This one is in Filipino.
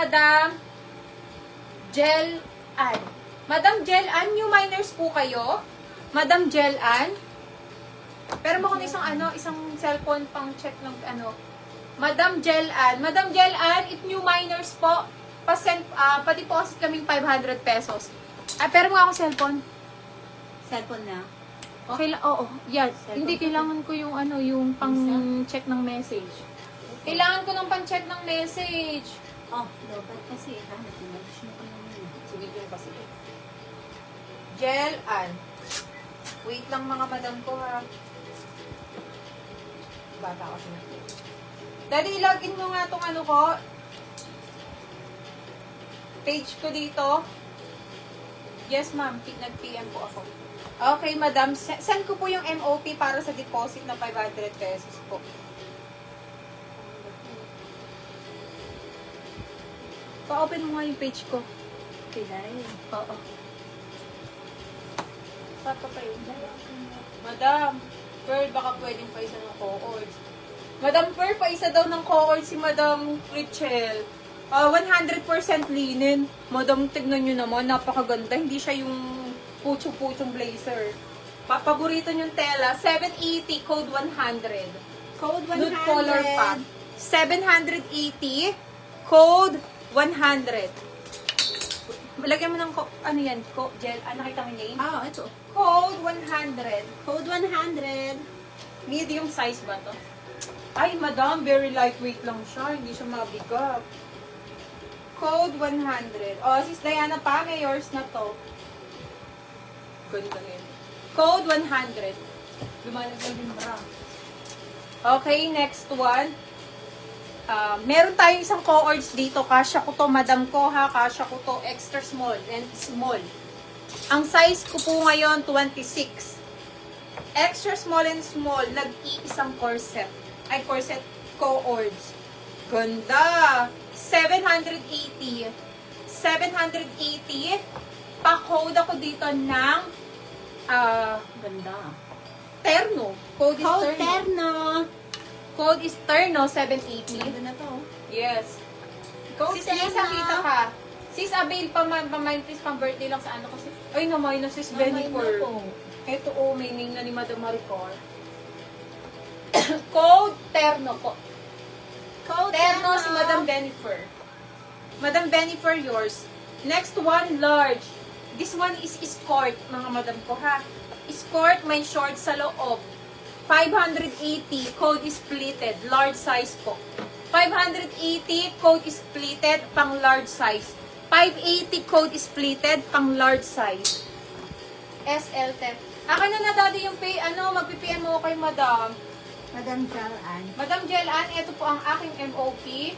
Madam Jel Ann. Madam Jel Ann, new minors po kayo? Madam Jel Ann? Pero mo kung isang cellphone pang check ng Madam Jel Ann. Madam Jel Ann, if new minors po, pa-deposit kaming 500 pesos. Pero mo ako cellphone. Cellphone na. Okay lang, oo. Yan. Cellphone Hindi, pa kailangan ko yung yung pang-check ng message. Kailangan ko ng pang-check ng message. Oh, dapat kasi. Hanap mo. Gusto ko naman yun. Sige, yun pa, sige. Jel Ann. Wait lang mga madam ko ha. Bata kasi na. Daddy, login mo nga tong ko. Page ko dito. Yes, ma'am. Nag-PM po ako. Okay, madam. Send ko po yung MOP para sa deposit na 500 pesos po. Pa-open mo nga yung page ko. Okay, dahil. Oo. Papa pa yun. Madam, Pearl, baka pwedeng pa isa ng co-ords. Madam Pearl, pa isa daw ng co-ords si Madam Richel. 100% linen. Madam, tignan nyo naman, napakaganda. Hindi siya yung pucho-puchong blazer. Paborito yung tela, 780, code 100. Code 100. Nude color pa. 780, code 100. Lagyan mo ng, yan, gel, nakita mo yung name? Ah, ito. Code 100. Code 100. Medium size ba to? Ay, madam, very lightweight lang siya. Hindi siya mabigat. Code 100. Oh, sis Diana pa, may yours na to. Ganda na yun. Code 100. Lumalagay din bra. Okay, next one. Meron tayong isang co-ords dito. Kasya ko to, madam ko ha. Kasya ko to, extra small and small. Ang size ko po ngayon, 26. Extra small and small, nag-iisang corset. Ay, corset co-ords. Ganda! 780. 780. Pa-code ako dito ng Ganda. terno. Code is Code terno. terno. Code is terno, 780. Ganda na to. Yes. Code Sis terno. Lisa, kita ka. Sis, avail pa please, pang birthday lang sa kasi. Ay, namay na sis Benny Namay na Pearl. po. Ito, may name na ni Madam Maricor. Code terno po. Code Terno si Madam Benifer. Madam Benifer, yours. Next one, large. This one is skirt, mga madam ko ha. Skirt, may short sa loob. 580, code is splitted. Large size po. 580, code is splitted, pang large size. 580, code is splitted, pang large size. SL 10. Akin na daddy yung magpipm mo kay madam. Madam Jalan. Madam Jelan, ito po ang aking MOP.